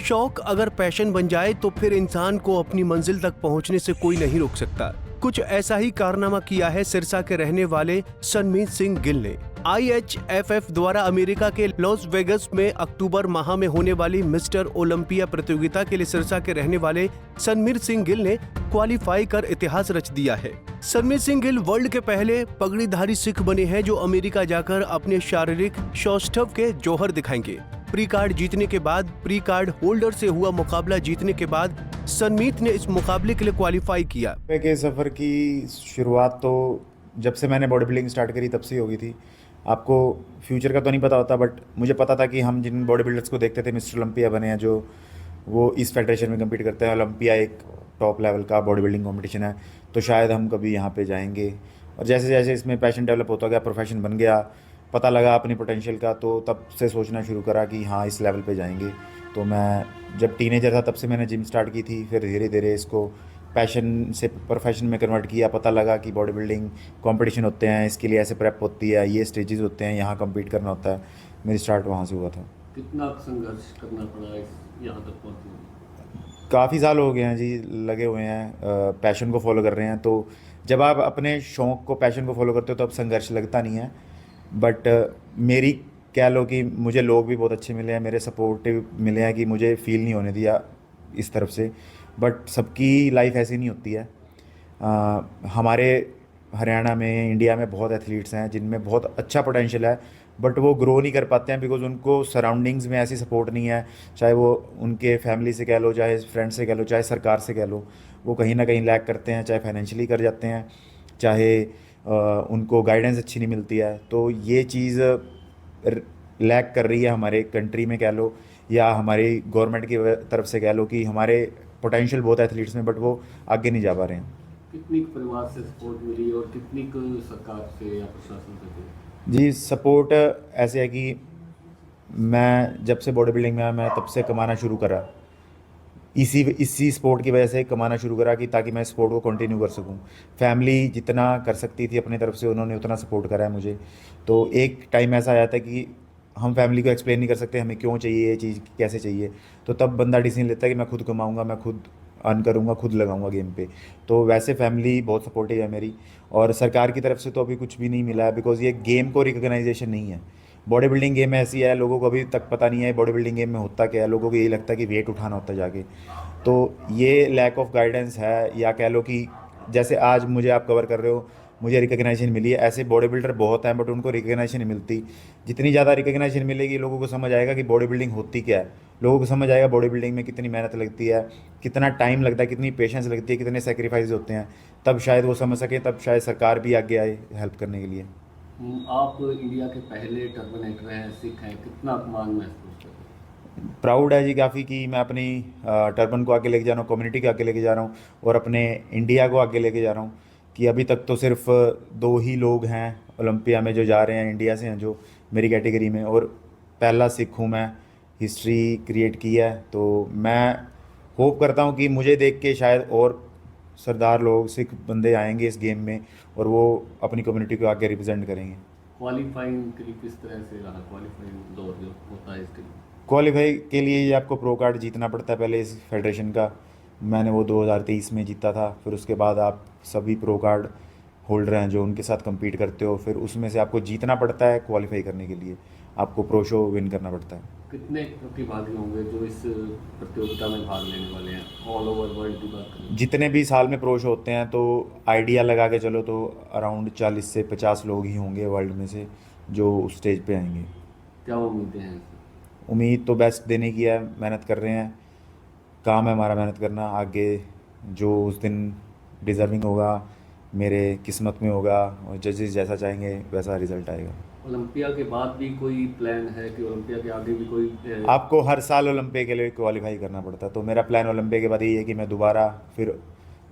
शौक अगर पैशन बन जाए तो फिर इंसान को अपनी मंजिल तक पहुंचने से कोई नहीं रोक सकता। कुछ ऐसा ही कारनामा किया है सिरसा के रहने वाले सनमीत सिंह गिल ने। IHFF द्वारा अमेरिका के लॉस वेगस में अक्टूबर माह में होने वाली मिस्टर ओलंपिया प्रतियोगिता के लिए सिरसा के रहने वाले सनमीत सिंह गिल ने क्वालिफाई कर इतिहास रच दिया है। सनमीत सिंह गिल वर्ल्ड के पहले पगड़ीधारी सिख बने हैं जो अमेरिका जाकर अपने शारीरिक सौष्ठव के जौहर दिखाएंगे। प्री कार्ड जीतने के बाद प्री कार्ड होल्डर से हुआ मुकाबला जीतने के बाद सनमीत ने इस मुकाबले के लिए क्वालिफाई किया। के सफ़र की शुरुआत तो जब से मैंने बॉडी बिल्डिंग स्टार्ट करी तब से ही हो गई थी। आपको फ्यूचर का तो नहीं पता होता, बट मुझे पता था कि हम जिन बॉडी बिल्डर्स को देखते थे मिस्टर ओलंपिया बने हैं, जो वो इस फेडरेशन में कम्पीट करते हैं। ओलंपिया एक टॉप लेवल का बॉडी बिल्डिंग कॉम्पिटिशन है, तो शायद हम कभी यहाँ पे जाएंगे। और जैसे जैसे इसमें पैशन डेवलप होता गया, प्रोफेशन बन गया, पता लगा अपनी पोटेंशियल का, तो तब से सोचना शुरू करा कि हाँ इस लेवल पे जाएंगे। तो मैं जब टीनेजर था तब से मैंने जिम स्टार्ट की थी, फिर धीरे धीरे इसको पैशन से प्रोफेशन में कन्वर्ट किया। पता लगा कि बॉडी बिल्डिंग कंपटीशन होते हैं, इसके लिए ऐसे प्रेप होती है, ये स्टेजेस होते हैं, यहाँ कम्पीट करना होता है। मेरी स्टार्ट वहाँ से हुआ था। कितना संघर्ष करना पड़ा यहाँ तक पहुँचने में? काफ़ी साल हो गए हैं जी, लगे हुए हैं, पैशन को फॉलो कर रहे हैं। तो जब आप अपने शौक़ को, पैशन को फॉलो करते हो तो अब संघर्ष लगता नहीं है। बट मेरी कह लो कि मुझे लोग भी बहुत अच्छे मिले हैं, मेरे सपोर्टिव मिले हैं कि मुझे फील नहीं होने दिया इस तरफ से। बट सबकी लाइफ ऐसी नहीं होती है। हमारे हरियाणा में, इंडिया में बहुत एथलीट्स हैं जिनमें बहुत अच्छा पोटेंशियल है, बट वो ग्रो नहीं कर पाते हैं बिकॉज उनको सराउंडिंग्स में ऐसी सपोर्ट नहीं है। चाहे वो उनके फैमिली से कह लो, चाहे फ्रेंड से कह लो, चाहे सरकार से कह लो, वो कहीं ना कहीं लैक करते हैं, चाहे फाइनेंशियली कर जाते हैं, चाहे उनको गाइडेंस अच्छी नहीं मिलती है। तो ये चीज़ लैक कर रही है हमारे कंट्री में कह लो, या हमारी गवर्नमेंट की तरफ से कह लो कि हमारे पोटेंशियल बहुत एथलीट्स में, बट वो आगे नहीं जा पा रहे हैं। कितनी परिवार से सपोर्ट मिली और कितनी सरकार से या प्रशासन से? जी सपोर्ट ऐसे है कि मैं जब से बॉडी बिल्डिंग में आया, मैं तब से कमाना शुरू करा, इसी स्पोर्ट की वजह से कमाना शुरू करा कि ताकि मैं स्पोर्ट को कंटिन्यू कर सकूं। फैमिली जितना कर सकती थी अपनी तरफ से, उन्होंने उतना सपोर्ट करा है मुझे। तो एक टाइम ऐसा आया था कि हम फैमिली को एक्सप्लेन नहीं कर सकते हमें क्यों चाहिए ये चीज़, कैसे चाहिए। तो तब बंदा डिसीजन लेता है कि मैं खुद कमाऊँगा, मैं खुद अर्न करूँगा, खुद लगाऊंगा गेम पे। तो वैसे फैमिली बहुत सपोर्टिव है मेरी, और सरकार की तरफ से तो अभी कुछ भी नहीं मिला है बिकॉज ये गेम को रिकॉग्नाइजेशन नहीं है। बॉडी बिल्डिंग गेम ऐसी है, लोगों को अभी तक पता नहीं है बॉडी बिल्डिंग गेम में होता क्या है। लोगों को यही लगता है कि वेट उठाना होता है जाके। तो ये लैक ऑफ गाइडेंस है, या कह लो कि जैसे आज मुझे आप कवर कर रहे हो, मुझे रिकॉग्नाइजेशन मिली है। ऐसे बॉडी बिल्डर बहुत हैं बट उनको रिकॉग्नाइजेशन नहीं मिलती। जितनी ज़्यादा रिकॉग्नाइजेशन मिलेगी, लोगों को समझ आएगा कि बॉडी बिल्डिंग होती क्या है, लोगों को समझ आएगा बॉडी बिल्डिंग में कितनी मेहनत लगती है, कितना टाइम लगता है, कितनी पेशेंस लगती है, कितने सेक्रीफाइस होते हैं। तब शायद वो समझ सके, तब शायद सरकार भी आगे आए हेल्प करने के लिए। आप इंडिया के पहले टर्बनेटर हैं, सिख हैं, कितना अपमान महसूस करते हैं? प्राउड है जी काफ़ी कि मैं अपनी टर्बन को आगे लेके जा रहा हूँ, कम्युनिटी को आगे लेके जा रहा हूँ, और अपने इंडिया को आगे लेके जा रहा हूँ। कि अभी तक तो सिर्फ 2 ही लोग हैं ओलंपिया में जो जा रहे हैं, इंडिया से हैं, जो मेरी कैटेगरी में, और पहला सिख हूँ मैं। हिस्ट्री क्रिएट की है। तो मैं होप करता हूँ कि मुझे देख के शायद और सरदार लोग, सिख बंदे आएंगे इस गेम में, और वो अपनी कम्युनिटी को आगे रिप्रेजेंट करेंगे। क्वालिफाइंग के लिए किस तरह से रहा क्वालिफाइंग दौर जो होता है इसके लिए? क्वालिफाई के लिए आपको प्रो कार्ड जीतना पड़ता है पहले इस फेडरेशन का। मैंने वो 2023 में जीता था। फिर उसके बाद आप सभी प्रो कार्ड होल्डर हैं जो उनके साथ कम्पीट करते हो, फिर उसमें से आपको जीतना पड़ता है। क्वालिफाई करने के लिए आपको प्रो शो विन करना पड़ता है। कितने प्रतिभागी होंगे जो इस प्रतियोगिता में भाग लेने वाले हैं ऑल ओवर वर्ल्ड की बात करें? जितने भी साल में प्रो शो होते हैं, तो आइडिया लगा के चलो तो अराउंड 40 से 50 लोग ही होंगे वर्ल्ड में से जो उस स्टेज पे आएंगे। क्या उम्मीदें हैं? उम्मीद तो बेस्ट देने की है, मेहनत कर रहे हैं, काम है हमारा मेहनत करना। आगे जो उस दिन डिज़र्विंग होगा, मेरे किस्मत में होगा, और जजेस जैसा चाहेंगे वैसा रिजल्ट आएगा। ओलंपिया के बाद भी कोई प्लान है कि ओलंपिया के आगे भी कोई आपको हर साल ओलंपिया के लिए क्वालिफाई करना पड़ता है। तो मेरा प्लान ओलंपिया के बाद यही है कि मैं दोबारा फिर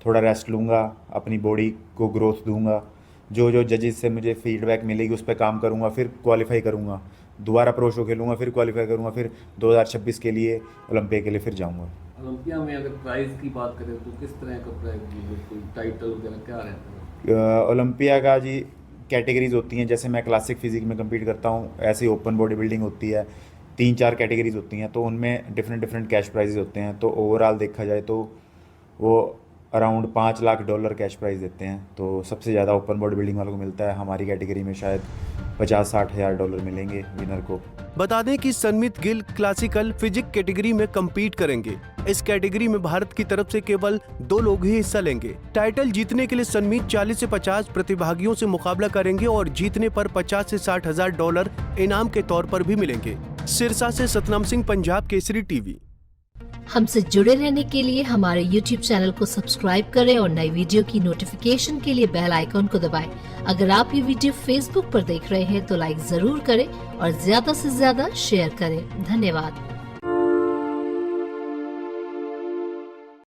थोड़ा रेस्ट लूँगा, अपनी बॉडी को ग्रोथ दूँगा, जो जो जजेस से मुझे फीडबैक मिलेगी उस पर काम करूँगा, फिर क्वालिफाई करूँगा, दोबारा प्रो शो खेलूँगा, फिर क्वालिफाई करूँगा, फिर 2026 के लिए ओलंपिया के लिए फिर जाऊँगा। ओलंपिया में अगर प्राइज़ की बात करें तो किस तरह का प्राइज़, कोई टाइटल वगैरह क्या रहता है? ओलंपिया का जी कैटेगरीज होती हैं। जैसे मैं क्लासिक फिजिक में कम्पीट करता हूँ, ऐसे ही ओपन बॉडी बिल्डिंग होती है, 3-4 कैटेगरीज होती हैं, तो उनमें डिफरेंट डिफरेंट कैश प्राइजेज होते हैं। तो ओवरऑल देखा जाए तो वो अराउंड $5 लाख कैश प्राइस देते हैं। तो सबसे ज़्यादा ओपन बॉडी बिल्डिंग वालों को मिलता है। हमारी कैटेगरी में शायद $50-60 हज़ार मिलेंगे विनर को। बता दें कि Sanmeet Gill classical physique category में compete करेंगे। इस कैटेगरी में भारत की तरफ से केवल 2 लोग ही हिस्सा लेंगे। टाइटल जीतने के लिए सनमीत 40 से 50 प्रतिभागियों से मुकाबला करेंगे और जीतने पर $50 से $60 हज़ार इनाम के तौर पर भी मिलेंगे। सिरसा से सतनाम सिंह, पंजाब केसरी टीवी। हमसे जुड़े रहने के लिए हमारे YouTube चैनल को सब्सक्राइब करें और नई वीडियो की नोटिफिकेशन के लिए बेल आइकॉन को दबाएं। अगर आप ये वीडियो Facebook पर देख रहे हैं तो लाइक जरूर करें और ज्यादा से ज्यादा शेयर करें। धन्यवाद।